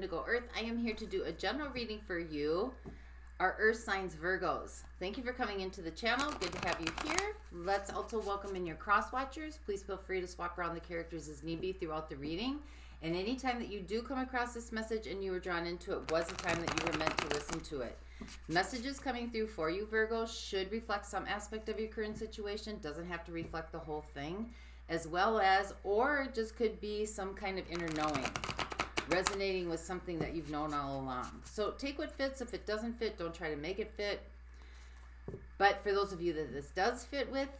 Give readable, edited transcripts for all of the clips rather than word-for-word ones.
Indigo Earth. I am here to do a general reading for you, our Earth signs Virgos. Thank you for coming into the channel. Good to have you here. Let's also welcome in your cross watchers. Please feel free to swap around the characters as need be throughout the reading. And anytime that you do come across this message and you were drawn into it was the time that you were meant to listen to it. Messages coming through for you, Virgo, should reflect some aspect of your current situation. Doesn't have to reflect the whole thing, as well as, or just could be some kind of inner knowing, resonating with something that you've known all along. So take what fits. If it doesn't fit, don't try to make it fit. But for those of you that this does fit with,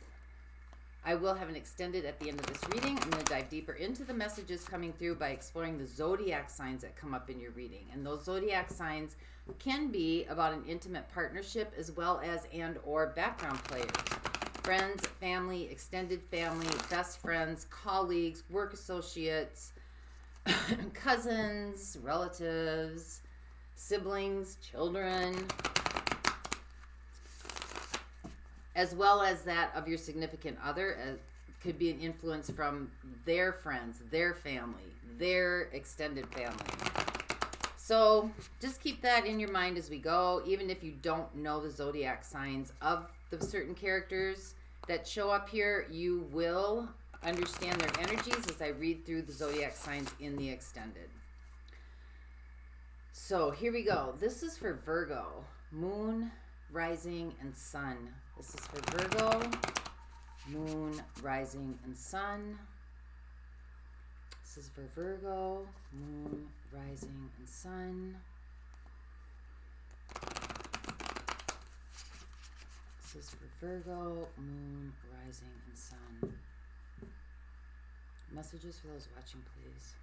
I will have an extended at the end of this reading. I'm going to dive deeper into the messages coming through by exploring the zodiac signs that come up in your reading. And those zodiac signs can be about an intimate partnership as well as and or background players. Friends, family, extended family, best friends, colleagues, work associates, cousins, relatives, siblings, children, as well as that of your significant other. Could be an influence from their friends, their family, their extended family. So just keep that in your mind as we go. Even if you don't know the zodiac signs of the certain characters that show up here, you will understand their energies as I read through the zodiac signs in the extended. So here we go. This is for Virgo, Moon, Rising, and Sun. This is for Virgo, Moon, Rising, and Sun. This is for Virgo, Moon, Rising, and Sun. This is for Virgo, Moon, Rising, and Sun. Messages for those watching, please.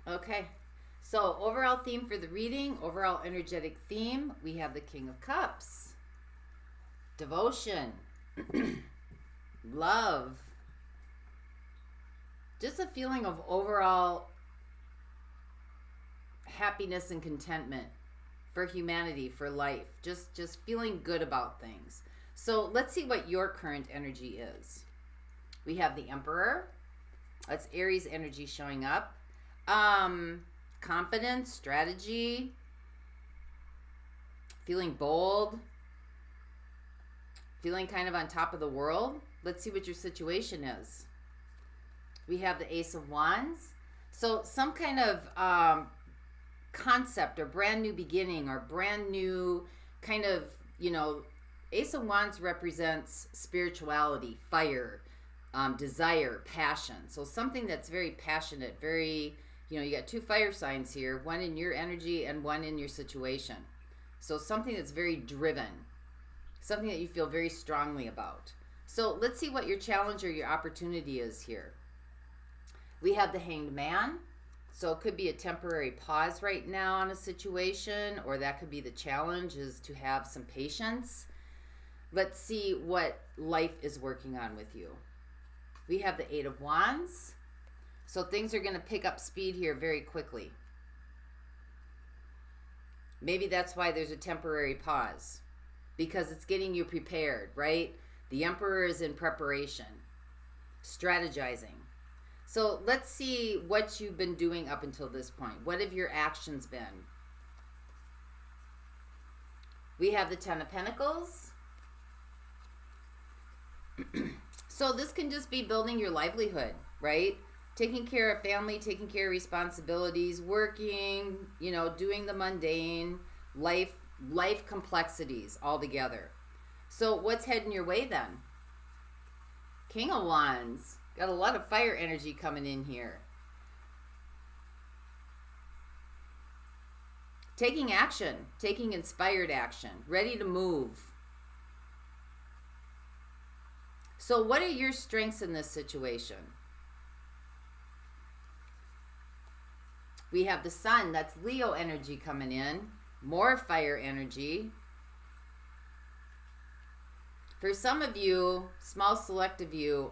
Okay, so overall theme for the reading, overall energetic theme, we have the King of Cups, devotion, love, just a feeling of overall happiness and contentment for humanity, for life, just feeling good about things. So let's see what your current energy is. We have the Emperor. That's Aries energy showing up. Confidence, strategy, feeling bold, feeling kind of on top of the world. Let's see what your situation is. We have the Ace of Wands. So some kind of concept or brand new beginning or brand new kind of, Ace of Wands represents spirituality, fire, desire, passion. So something that's very passionate, very, you got two fire signs here, one in your energy and one in your situation. So something that's very driven, something that you feel very strongly about. So let's see what your challenge or your opportunity is here. We have the Hanged Man. So it could be a temporary pause right now on a situation, or that could be the challenge, is to have some patience. Let's see what life is working on with you. We have the Eight of Wands. So things are going to pick up speed here very quickly. Maybe that's why there's a temporary pause, because it's getting you prepared, right? The Emperor is in preparation, strategizing. So let's see what you've been doing up until this point. What have your actions been? We have the Ten of Pentacles. So this can just be building your livelihood, right? Taking care of family, taking care of responsibilities, working, doing the mundane, life complexities all together. So what's heading your way then? King of Wands. Got a lot of fire energy coming in here. Taking action, taking inspired action, ready to move. So what are your strengths in this situation? We have the Sun. That's Leo energy coming in. More fire energy. For some of you, small select of you,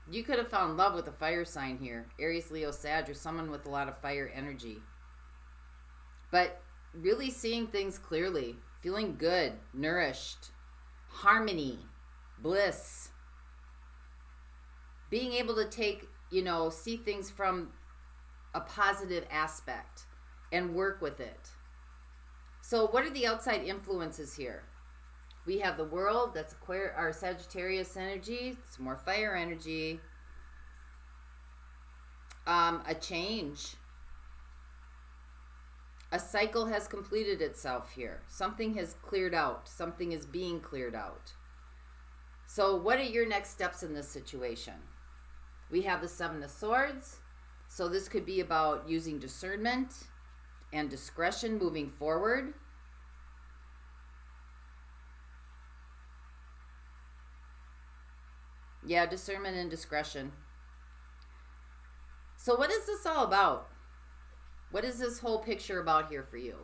You could have found love with a fire sign here. Aries, Leo, Sag, or someone with a lot of fire energy. But really seeing things clearly. Feeling good, nourished, harmony, bliss. Being able to take, you know, see things from a positive aspect and work with it. So what are the outside influences here? We have the world, that's Aquarius, our Sagittarius energy. It's more fire energy. A change. A cycle has completed itself here. Something has cleared out. Something is being cleared out. So what are your next steps in this situation? We have the Seven of Swords. So this could be about using discernment and discretion moving forward. Yeah, discernment and discretion. So what is this all about? What is this whole picture about here for you?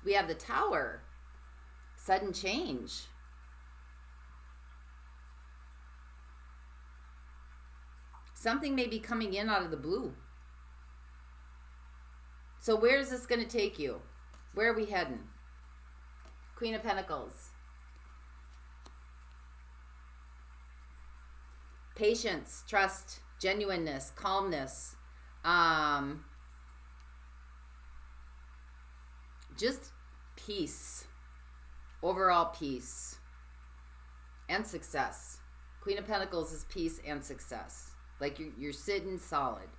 We have the Tower. Sudden change. Something may be coming in out of the blue. So where is this going to take you? Where are we heading? Queen of Pentacles. Patience, trust, genuineness, calmness. Just peace. Overall peace. And success. Queen of Pentacles is peace and success. Like you're sitting solid.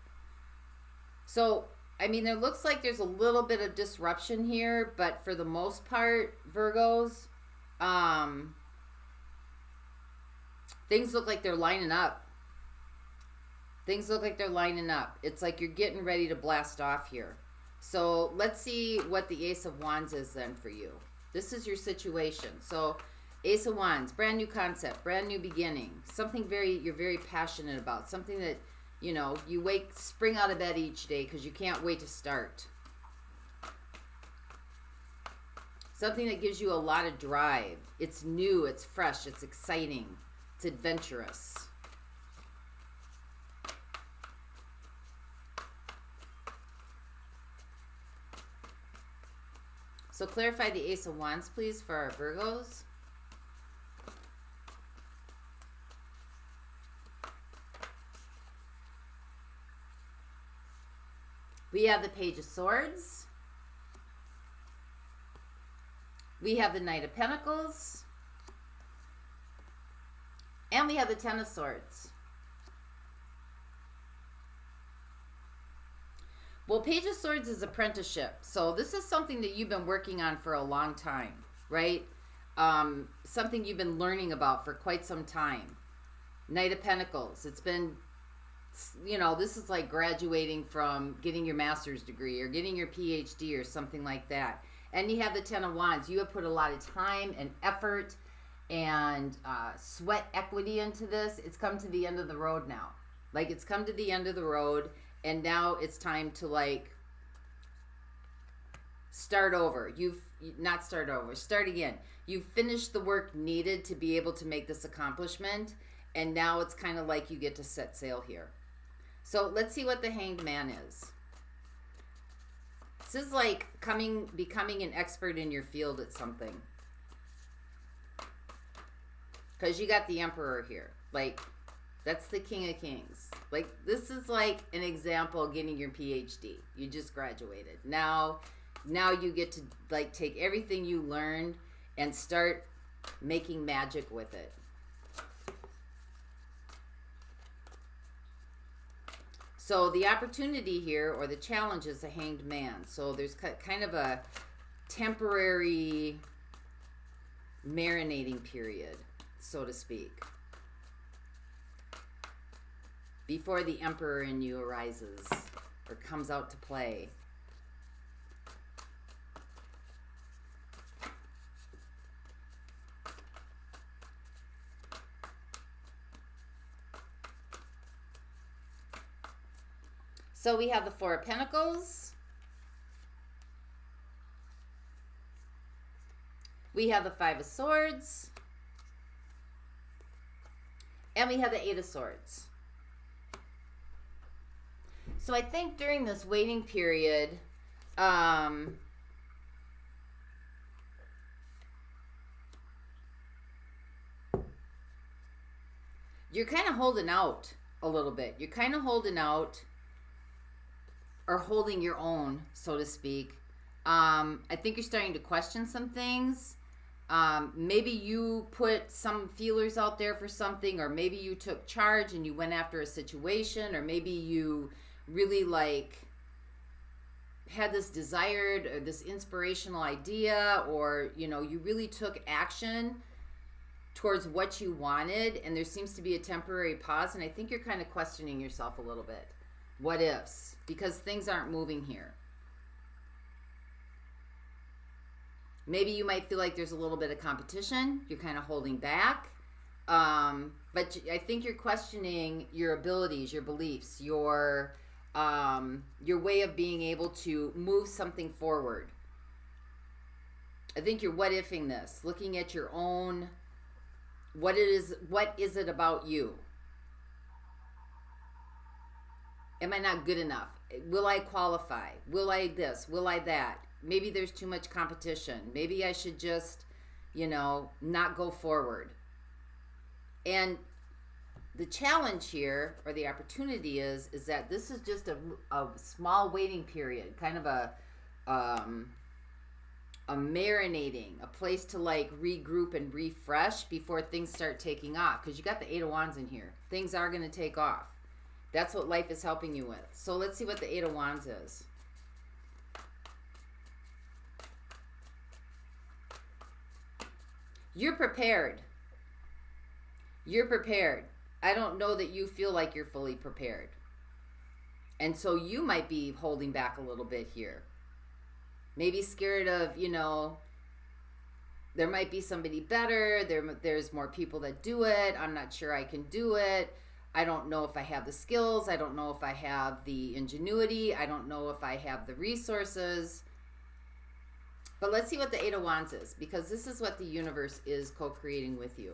So, I mean, there looks like there's a little bit of disruption here, but for the most part, Virgos, things look like they're lining up. Things look like they're lining up. It's like you're getting ready to blast off here. So let's see what the Ace of Wands is then for you. This is your situation. So Ace of Wands, brand new concept, brand new beginning. Something you're very passionate about. Something that, you know, you spring out of bed each day because you can't wait to start. Something that gives you a lot of drive. It's new, it's fresh, it's exciting, it's adventurous. So clarify the Ace of Wands, please, for our Virgos. We have the Page of Swords. We have the Knight of Pentacles. And we have the Ten of Swords. Well, Page of Swords is apprenticeship. So this is something that you've been working on for a long time, right? Something you've been learning about for quite some time. Knight of Pentacles. It's been, you know, this is like graduating from getting your master's degree or getting your PhD or something like that. And you have the Ten of Wands. You have put a lot of time and effort and sweat equity into this. It's come to the end of the road now. Like, it's come to the end of the road. And now it's time to, like, start over. Start again. You've finished the work needed to be able to make this accomplishment. And now it's kind of like you get to set sail here. So let's see what the Hanged Man is. This is like becoming an expert in your field at something. Because you got the Emperor here. Like, that's the King of Kings. Like, this is like an example of getting your PhD. You just graduated. Now you get to, like, take everything you learned and start making magic with it. So the opportunity here, or the challenge, is the Hanged Man. So there's kind of a temporary marinating period, so to speak, before the Emperor in you arises or comes out to play. So we have the Four of Pentacles. We have the Five of Swords. And we have the Eight of Swords. So I think during this waiting period, you're kind of holding out a little bit. You're kind of holding out, or holding your own, so to speak. I think you're starting to question some things. Maybe you put some feelers out there for something, or maybe you took charge and you went after a situation, or maybe you really like had this desired or this inspirational idea, or you know, you really took action towards what you wanted, and there seems to be a temporary pause, and I think you're kind of questioning yourself a little bit. What ifs? Because things aren't moving here. Maybe you might feel like there's a little bit of competition. You're kind of holding back. But I think you're questioning your abilities, your beliefs, your way of being able to move something forward. I think you're what ifing this, looking at your own, what is it about you? Am I not good enough? Will I qualify? Will I this? Will I that? Maybe there's too much competition. Maybe I should just, you know, not go forward. And the challenge here, or the opportunity is that this is just a small waiting period, kind of a marinating, a place to like regroup and refresh before things start taking off. Because you got the Eight of Wands in here. Things are going to take off. That's what life is helping you with. So let's see what the Eight of Wands is. You're prepared. You're prepared. I don't know that you feel like you're fully prepared. And so you might be holding back a little bit here. Maybe scared of, you know, there might be somebody better. There's more people that do it. I'm not sure I can do it. I don't know if I have the skills. I don't know if I have the ingenuity. I don't know if I have the resources. But let's see what the Eight of Wands is, because this is what the universe is co-creating with you.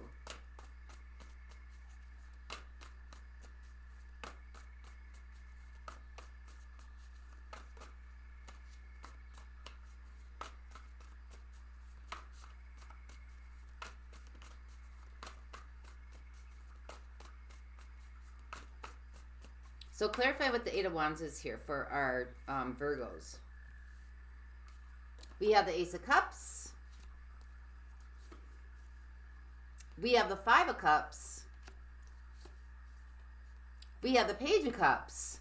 So clarify what the Eight of Wands is here for our Virgos. We have the Ace of Cups. We have the Five of Cups. We have the Page of Cups.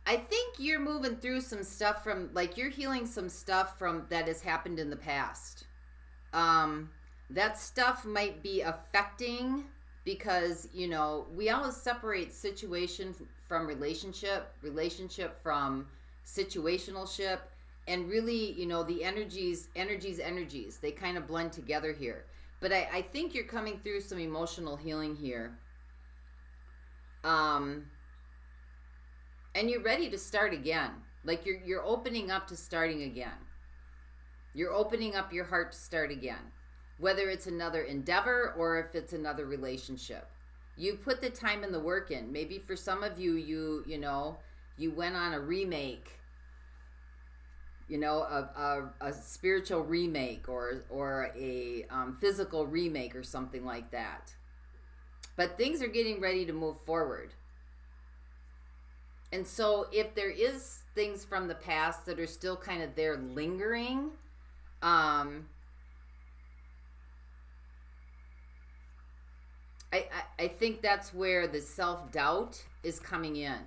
I think you're moving through some stuff from, like, you're healing some stuff from that has happened in the past. That stuff might be affecting, because, you know, we always separate situation from relationship from situationalship, and really, you know, the energies, they kind of blend together here. But I think you're coming through some emotional healing here. And you're ready to start again. Like you're opening up to starting again. You're opening up your heart to start again. Whether it's another endeavor or if it's another relationship. You put the time and the work in. Maybe for some of you, you know, you went on a remake. You know, a spiritual remake or a physical remake or something like that. But things are getting ready to move forward. And so if there is things from the past that are still kind of there lingering, I think that's where the self-doubt is coming in,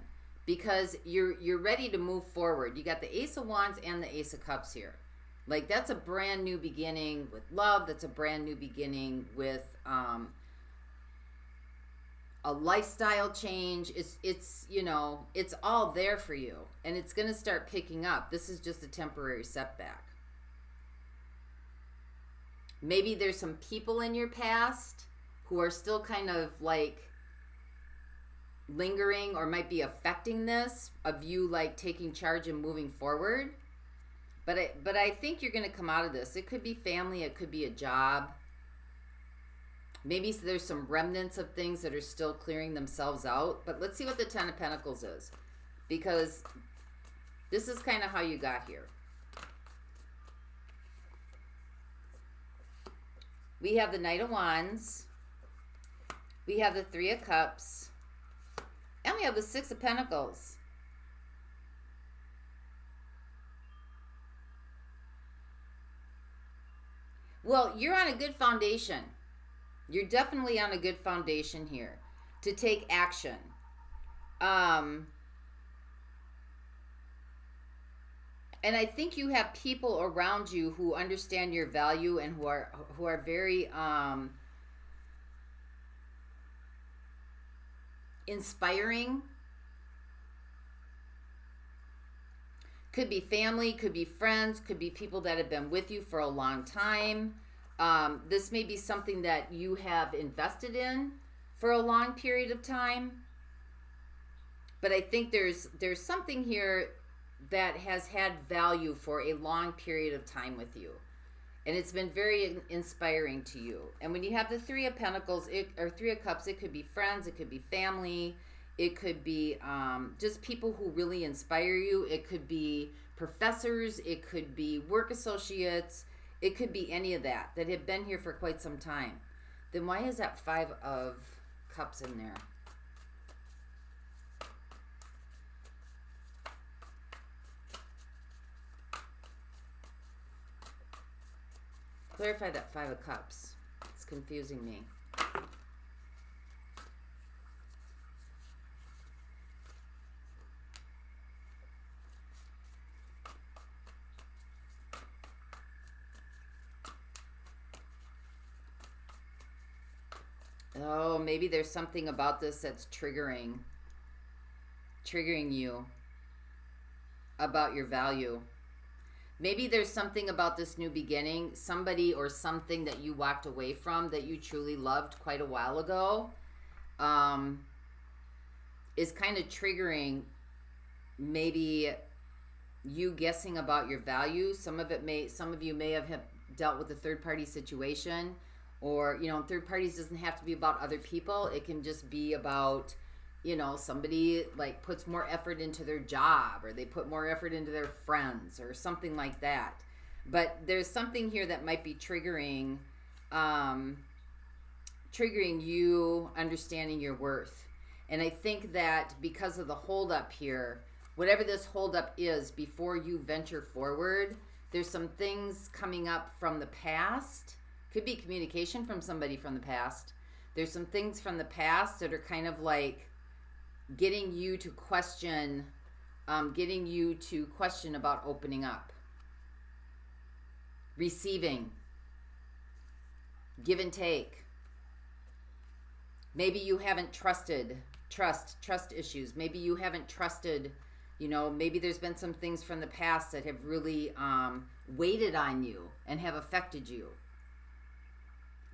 because you're ready to move forward. You got the Ace of Wands and the Ace of Cups here. Like, that's a brand new beginning with love. That's a brand new beginning with a lifestyle change. It's you know, it's all there for you, and it's going to start picking up. This is just a temporary setback. Maybe there's some people in your past who are still kind of like lingering or might be affecting this, of you like taking charge and moving forward. But I think you're going to come out of this. It could be family. It could be a job. Maybe there's some remnants of things that are still clearing themselves out. But let's see what the Ten of Pentacles is. Because this is kind of how you got here. We have the Knight of Wands. We have the Three of Cups. And we have the Six of Pentacles. Well, you're on a good foundation. You're definitely on a good foundation here to take action. And I think you have people around you who understand your value and who are very inspiring. Could be family, could be friends, could be people that have been with you for a long time. This may be something that you have invested in for a long period of time. But I think there's something here that has had value for a long period of time with you. And it's been very inspiring to you. And when you have the Three of Pentacles, or Three of Cups, it could be friends, it could be family, it could be just people who really inspire you. It could be professors, it could be work associates, it could be any of that have been here for quite some time. Then why is that Five of Cups in there? Clarify that Five of Cups. It's confusing me. Oh, maybe there's something about this that's triggering you about your value. Maybe there's something about this new beginning, somebody or something that you walked away from that you truly loved quite a while ago, is kind of triggering maybe you guessing about your value. Some of you may have dealt with a third-party situation, or, you know, third parties doesn't have to be about other people. It can just be about, you know, somebody like puts more effort into their job, or they put more effort into their friends or something like that. But there's something here that might be triggering you understanding your worth. And I think that because of the holdup here, whatever this holdup is, before you venture forward, there's some things coming up from the past. Could be communication from somebody from the past. There's some things from the past that are kind of like getting you to question about opening up, receiving, give and take. Maybe you haven't trust issues. Maybe you haven't trusted, you know, maybe there's been some things from the past that have really weighted on you and have affected you.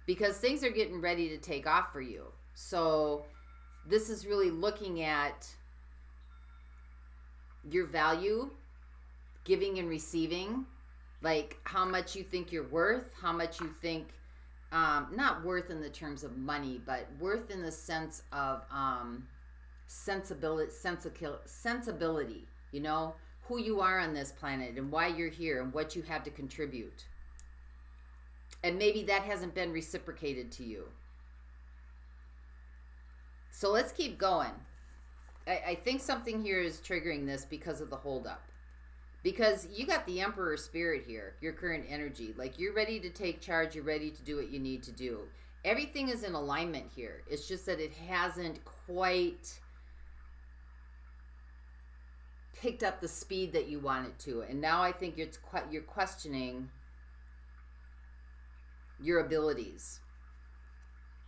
Because things are getting ready to take off for you. So this is really looking at your value, giving and receiving, like how much you think you're worth, how much you think, not worth in the terms of money, but worth in the sense of sensibility, you know, who you are on this planet and why you're here and what you have to contribute. And maybe that hasn't been reciprocated to you. So let's keep going. I think something here is triggering this because of the holdup. Because you got the Emperor spirit here, your current energy. Like, you're ready to take charge. You're ready to do what you need to do. Everything is in alignment here. It's just that it hasn't quite picked up the speed that you want it to. And now I think you're questioning your abilities.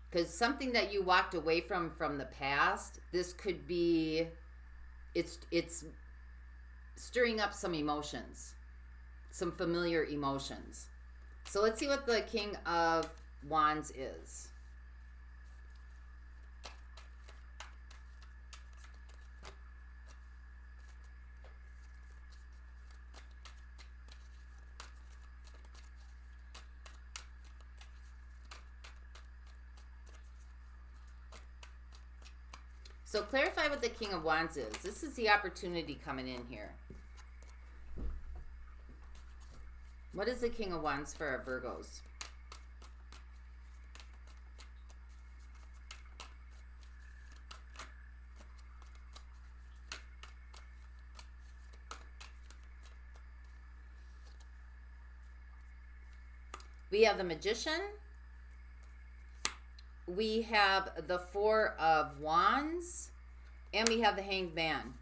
Because something that you walked away from the past, this could be, it's stirring up some emotions, some familiar emotions. So let's see what the King of Wands is. So clarify what the King of Wands is. This is the opportunity coming in here. What is the King of Wands for our Virgos? We have the Magician. We have the Four of Wands. And we have the Hanged Man.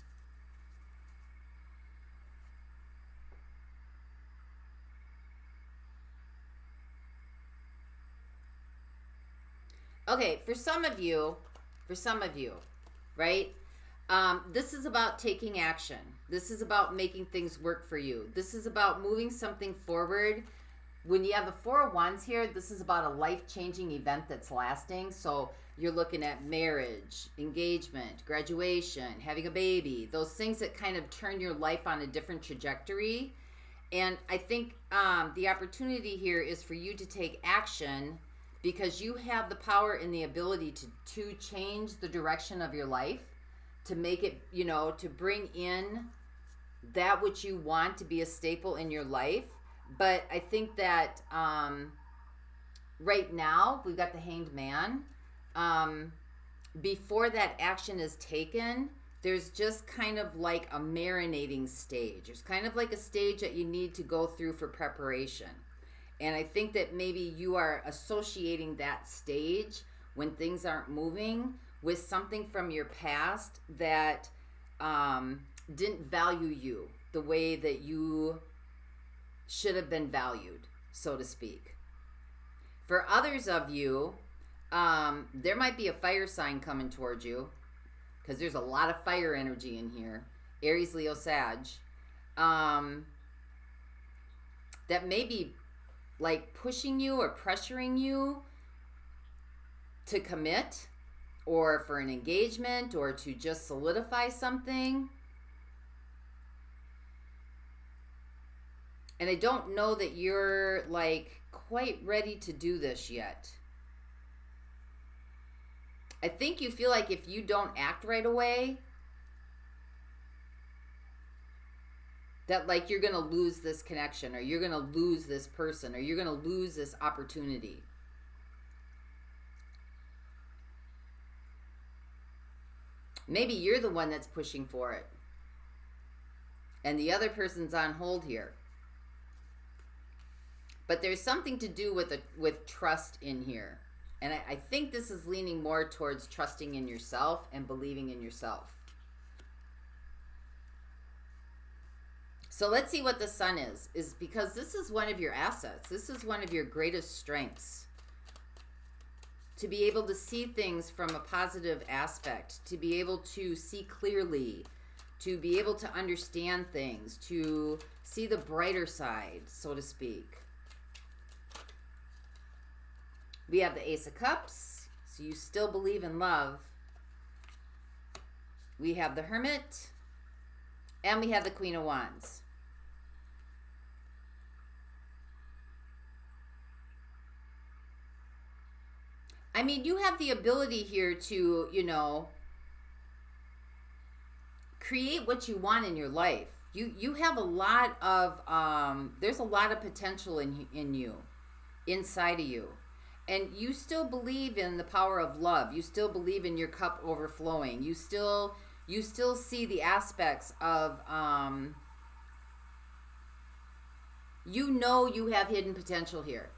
Okay, for some of you, right? This is about taking action. This is about making things work for you. This is about moving something forward. When you have the Four of Wands here, this is about a life-changing event that's lasting. So you're looking at marriage, engagement, graduation, having a baby, those things that kind of turn your life on a different trajectory. And I think the opportunity here is for you to take action because you have the power and the ability to change the direction of your life, to make it, you know, to bring in that which you want to be a staple in your life. But I think that right now, we've got the Hanged Man. Before that action is taken, there's just kind of like a marinating stage. There's kind of like a stage that you need to go through for preparation. And I think that maybe you are associating that stage when things aren't moving with something from your past that didn't value you the way that you should have been valued, so to speak. For others of you, there might be a fire sign coming towards you because there's a lot of fire energy in here. Aries, Leo, Sag. That may be like pushing you or pressuring you to commit or for an engagement or to just solidify something. And I don't know that you're like quite ready to do this yet. I think you feel like if you don't act right away, that like you're going to lose this connection, or you're going to lose this person, or you're going to lose this opportunity. Maybe you're the one that's pushing for it, and the other person's on hold here. But there's something to do with trust in here. And I think this is leaning more towards trusting in yourself and believing in yourself. So let's see what the Sun is because this is one of your assets. This is one of your greatest strengths. To be able to see things from a positive aspect, to be able to see clearly, to be able to understand things, to see the brighter side, so to speak. We have the Ace of Cups, so you still believe in love. We have the Hermit, and we have the Queen of Wands. I mean, you have the ability here to, you know, create what you want in your life. You have a lot of, there's a lot of potential in you, inside of you. And you still believe in the power of love. You still believe in your cup overflowing. You still see the aspects of, you know you have hidden potential here.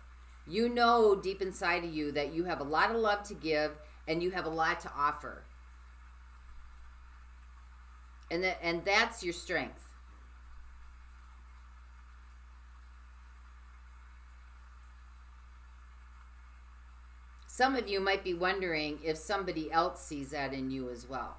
You know deep inside of you that you have a lot of love to give and you have a lot to offer. And that's your strength. Some of you might be wondering if somebody else sees that in you as well.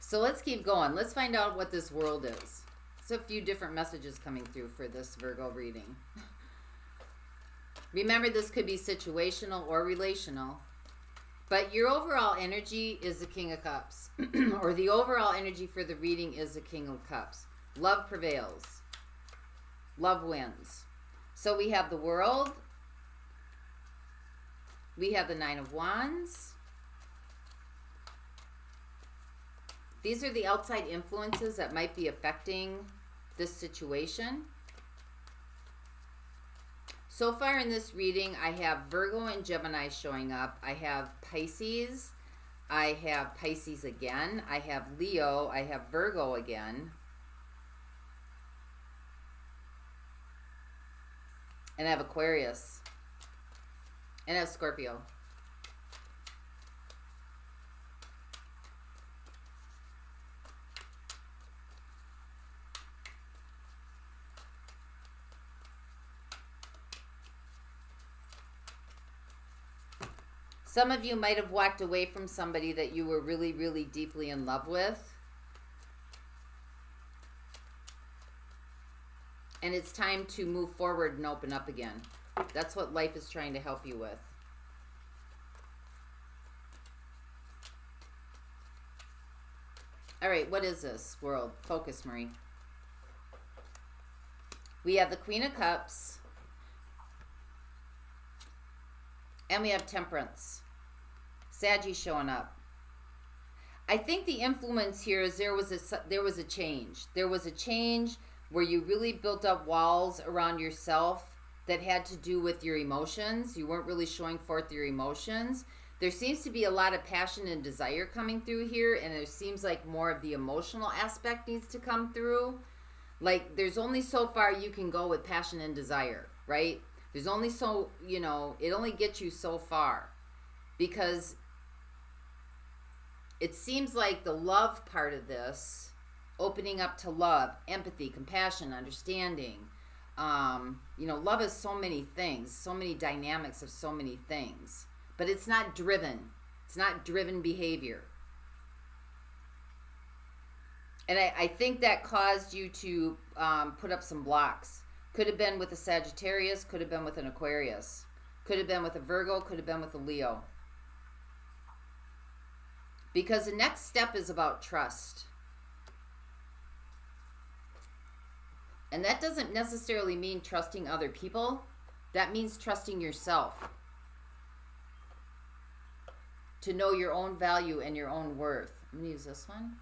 So let's keep going. Let's find out what this world is. There's a few different messages coming through for this Virgo reading. Remember, this could be situational or relational. But your overall energy is the King of Cups. Or the overall energy for the reading is the King of Cups. Love prevails. Love wins. So we have the World. We have the Nine of Wands. These are the outside influences that might be affecting this situation. So far in this reading, I have Virgo and Gemini showing up. I have Pisces. I have Pisces again. I have Leo. I have Virgo again. And I have Aquarius. And I have Scorpio. Some of you might have walked away from somebody that you were really, really deeply in love with. And it's time to move forward and open up again. That's what life is trying to help you with. All right, what is this world? Focus, Marie. We have the Queen of Cups. And we have Temperance. Saggy showing up. I think the influence here is there was a change. There was a change where you really built up walls around yourself that had to do with your emotions. You weren't really showing forth your emotions. There seems to be a lot of passion and desire coming through here, and it seems like more of the emotional aspect needs to come through. Like, there's only so far you can go with passion and desire, right? There's only so, you know, it only gets you so far, because it seems like the love part of this, opening up to love, empathy, compassion, understanding, you know, love is so many things, so many dynamics of so many things, but it's not driven. It's not driven behavior. And I think that caused you to put up some blocks. Could have been with a Sagittarius, could have been with an Aquarius, could have been with a Virgo, could have been with a Leo. Because the next step is about trust. And that doesn't necessarily mean trusting other people. That means trusting yourself. To know your own value and your own worth. I'm going to use this one.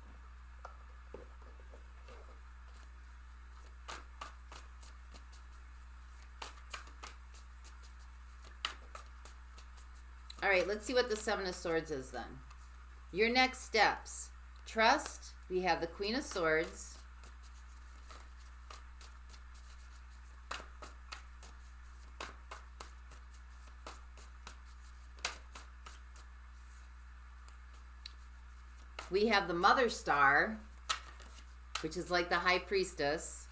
All right, let's see what the Seven of Swords is then. Your next steps. Trust. We have the Queen of Swords. We have the Mother Star, which is like the High Priestess.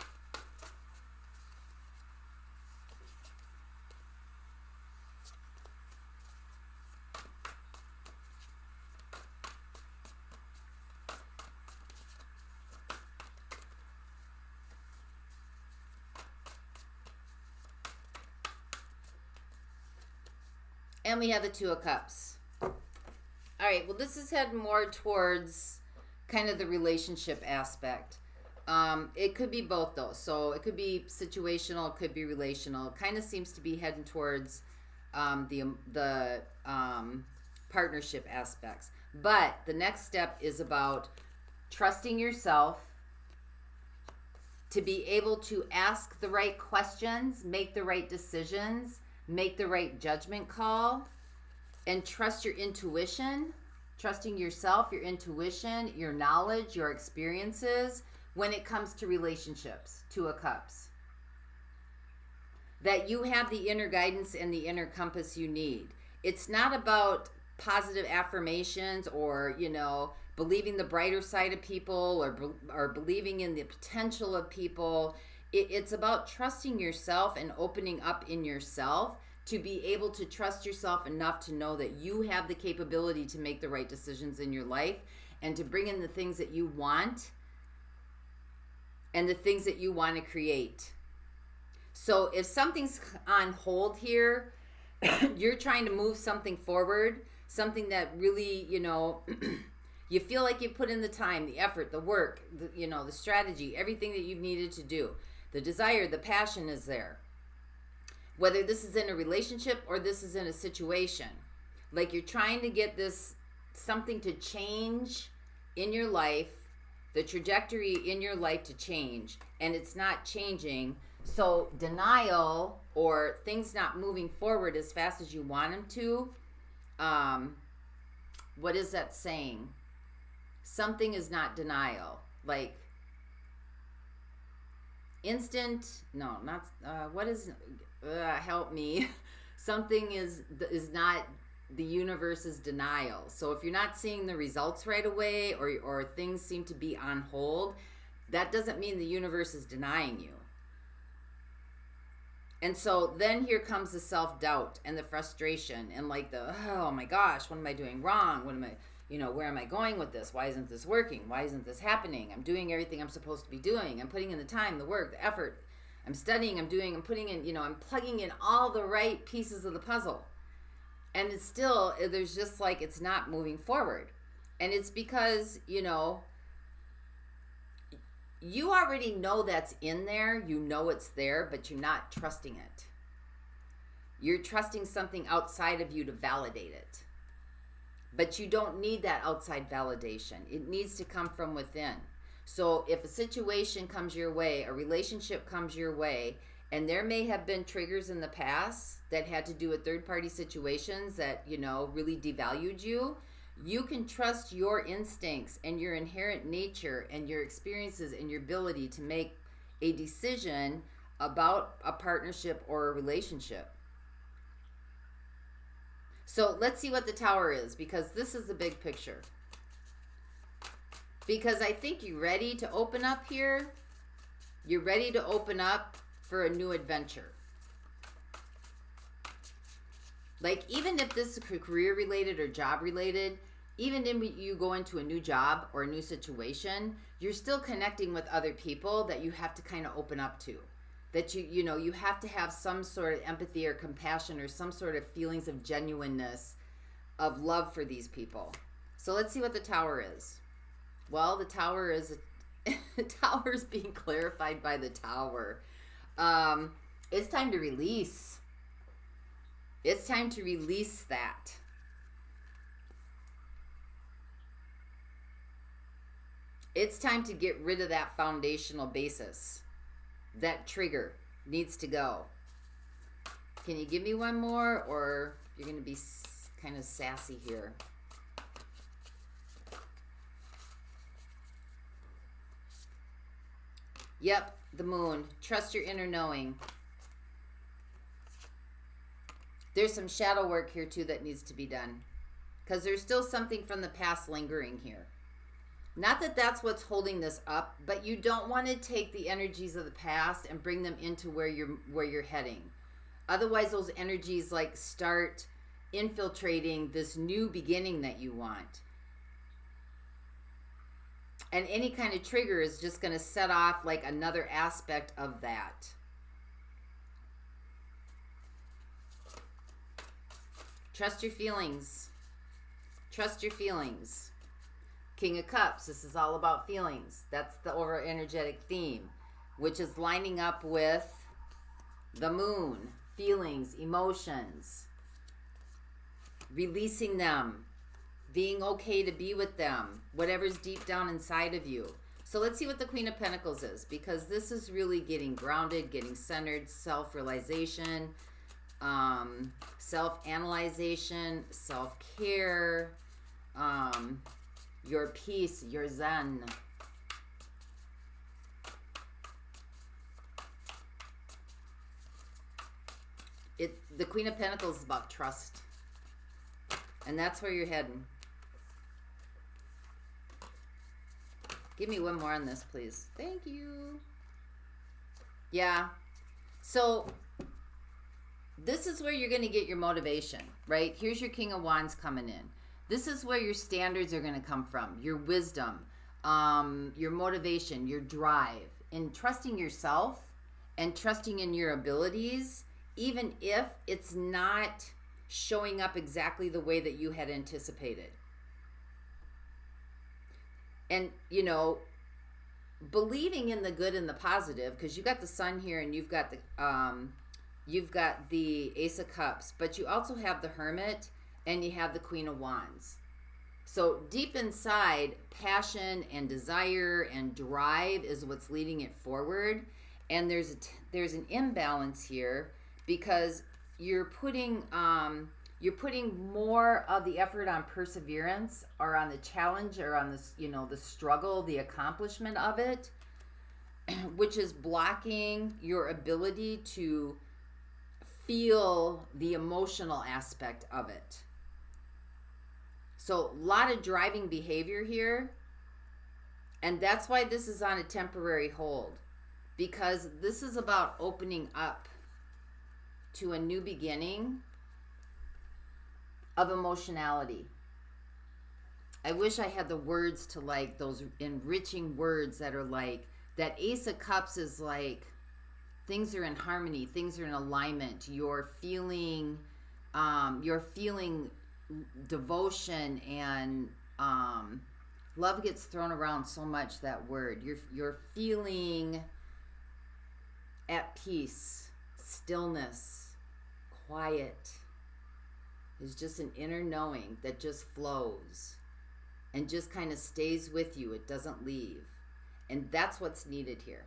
And we have the Two of Cups. All right, well, this is heading more towards kind of the relationship aspect. It could be both, though. So it could be situational, it could be relational. It kind of seems to be heading towards the partnership aspects. But the next step is about trusting yourself to be able to ask the right questions, make the right decisions, make the right judgment call, and trust your intuition, trusting yourself, your intuition, your knowledge, your experiences when it comes to relationships. Two of Cups. That you have the inner guidance and the inner compass you need. It's not about positive affirmations or, you know, believing the brighter side of people or believing in the potential of people. It's about trusting yourself and opening up in yourself to be able to trust yourself enough to know that you have the capability to make the right decisions in your life and to bring in the things that you want and the things that you want to create. So if something's on hold here, you're trying to move something forward, something that really, you know, you feel like you put in the time, the effort, the work, you know, the strategy, everything that you've needed to do. The desire, the passion is there. Whether this is in a relationship or this is in a situation, Like you're trying to get this something to change in your life, the trajectory in your life to change, and it's not changing. So denial or things not moving forward as fast as you want them to, what is that saying? Something is not denial. Like instant, no, not, what is, help me. Something is not the universe's denial. So if you're not seeing the results right away, or things seem to be on hold, that doesn't mean the universe is denying you. And so then here comes the self-doubt and the frustration and like the, oh my gosh, what am I doing wrong? What am I, where am I going with this? Why isn't this working? Why isn't this happening? I'm doing everything I'm supposed to be doing. I'm putting in the time, the work, the effort. I'm studying, I'm putting in, I'm plugging in all the right pieces of the puzzle. And it's still, there's just like, it's not moving forward. And it's because, you already know that's in there. You know it's there, but you're not trusting it. You're trusting something outside of you to validate it. But you don't need that outside validation. It needs to come from within. So if a situation comes your way, a relationship comes your way, and there may have been triggers in the past that had to do with third-party situations that, really devalued you, you can trust your instincts and your inherent nature and your experiences and your ability to make a decision about a partnership or a relationship. So let's see what the Tower is, because this is the big picture. Because I think you're ready to open up here. You're ready to open up for a new adventure. Like, even if this is career related or job related, even if you go into a new job or a new situation, you're still connecting with other people that you have to kind of open up to. That you have to have some sort of empathy or compassion or some sort of feelings of genuineness, of love for these people. So let's see what the Tower is. Well, the Tower is the Tower is being clarified by the Tower. It's time to release. It's time to release that. It's time to get rid of that foundational basis. That trigger needs to go. Can you give me one more, or you're going to be kind of sassy here? Yep, the Moon. Trust your inner knowing. There's some shadow work here too that needs to be done, because there's still something from the past lingering here. Not that that's what's holding this up, but you don't want to take the energies of the past and bring them into where you're heading. Otherwise, those energies like start infiltrating this new beginning that you want. And any kind of trigger is just going to set off like another aspect of that. Trust your feelings. Trust your feelings. King of Cups, this is all about feelings. That's the over energetic theme, which is lining up with the Moon. Feelings, emotions, releasing them, being okay to be with them, whatever's deep down inside of you. So let's see what the Queen of Pentacles is, because this is really getting grounded, getting centered, self-realization, self-analyzation, self-care, your peace, your zen. The Queen of Pentacles is about trust. And that's where you're heading. Give me one more on this, please. Thank you. Yeah. So this is where you're going to get your motivation, right? Here's your King of Wands coming in. This is where your standards are going to come from. Your wisdom, your motivation, your drive, in trusting yourself and trusting in your abilities, even if it's not showing up exactly the way that you had anticipated. And, believing in the good and the positive, because you got the Sun here and you've got the Ace of Cups, but you also have the Hermit and you have the Queen of Wands. So deep inside, passion and desire and drive is what's leading it forward. And there's an imbalance here because you're putting more of the effort on perseverance or on the challenge or on this, the struggle, the accomplishment of it, which is blocking your ability to feel the emotional aspect of it. So a lot of driving behavior here. And that's why this is on a temporary hold. Because this is about opening up to a new beginning of emotionality. I wish I had the words to like those enriching words that are like, that Ace of Cups is like, things are in harmony, things are in alignment. You're feeling devotion and love gets thrown around so much, that word. You're feeling at peace, stillness, quiet. There's just an inner knowing that just flows and just kind of stays with you. It doesn't leave. And that's what's needed here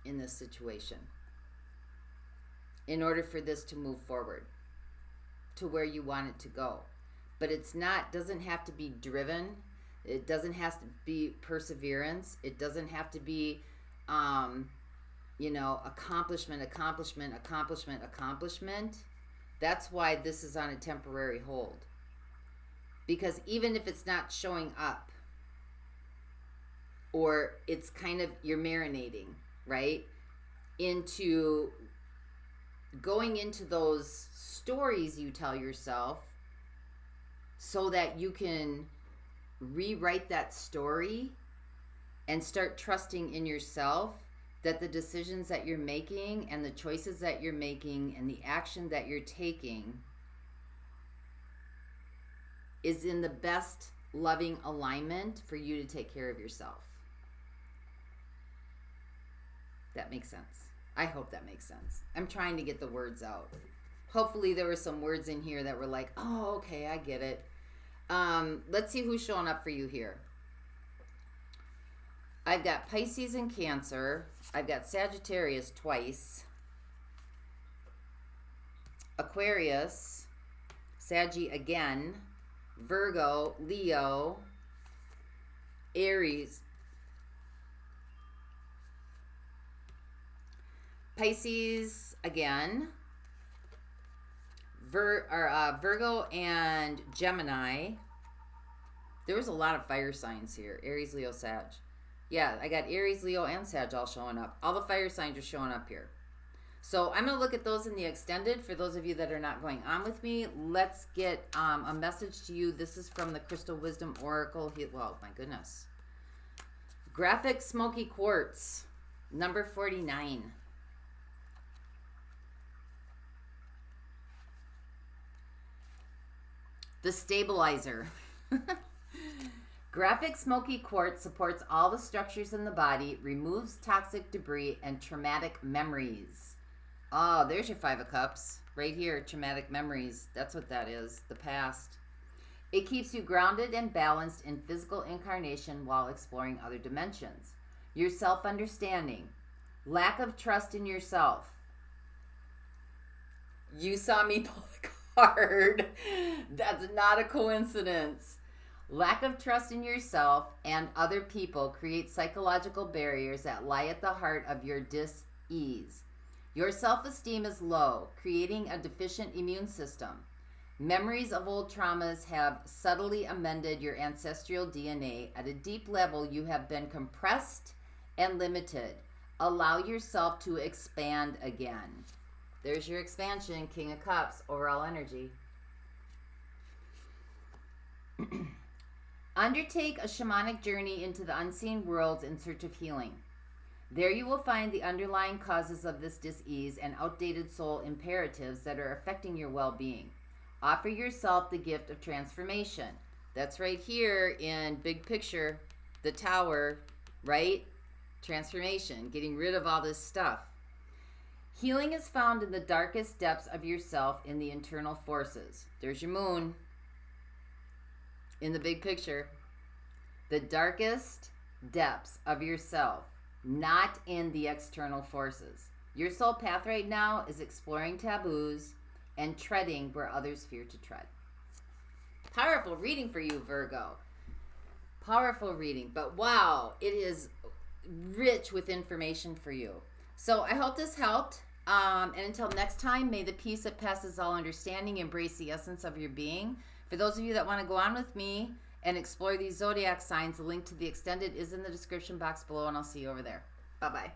in this situation in order for this to move forward to where you want it to go. But doesn't have to be driven. It doesn't have to be perseverance. It doesn't have to be, accomplishment. That's why this is on a temporary hold. Because even if it's not showing up, or it's kind of, you're marinating, right? Into going into those stories you tell yourself so that you can rewrite that story and start trusting in yourself that the decisions that you're making and the choices that you're making and the action that you're taking is in the best loving alignment for you to take care of yourself. That makes sense. I hope that makes sense. I'm trying to get the words out. Hopefully there were some words in here that were like, oh, okay, I get it. Let's see who's showing up for you here. I've got Pisces and Cancer. I've got Sagittarius twice. Aquarius. Saggy again. Virgo. Leo. Aries. Pisces again. Virgo and Gemini. There was a lot of fire signs here. Aries, Leo, Sag. Yeah, I got Aries, Leo, and Sag all showing up. All the fire signs are showing up here. So I'm going to look at those in the extended. For those of you that are not going on with me, let's get a message to you. This is from the Crystal Wisdom Oracle. Well, my goodness. Graphic Smoky Quartz, number 49. The Stabilizer. Graphic Smoky Quartz supports all the structures in the body, removes toxic debris and traumatic memories. Oh, there's your Five of Cups. Right here, traumatic memories. That's what that is, the past. It keeps you grounded and balanced in physical incarnation while exploring other dimensions. Your self-understanding. Lack of trust in yourself. You saw me pull the card. That's not a coincidence. Lack of trust in yourself and other people create psychological barriers that lie at the heart of your dis-ease. Your self-esteem is low, creating a deficient immune system. Memories of old traumas have subtly amended your ancestral DNA. At a deep level, you have been compressed and limited. Allow yourself to expand again. There's your expansion, King of Cups, overall energy. Undertake a shamanic journey into the unseen worlds in search of healing. There you will find the underlying causes of this dis-ease and outdated soul imperatives that are affecting your well-being. Offer yourself the gift of transformation. That's right here in big picture, the tower, right? Transformation, getting rid of all this stuff. Healing is found in the darkest depths of yourself in the internal forces. There's your moon. in the big picture, the darkest depths of yourself, not in the external forces. Your soul path right now is exploring taboos and treading where others fear to tread. Powerful reading for you, Virgo. Powerful reading, but wow, it is rich with information for you. So I hope this helped. And until next time, may the peace that passes all understanding embrace the essence of your being. For those of you that want to go on with me and explore these zodiac signs, the link to the extended is in the description box below, and I'll see you over there. Bye-bye.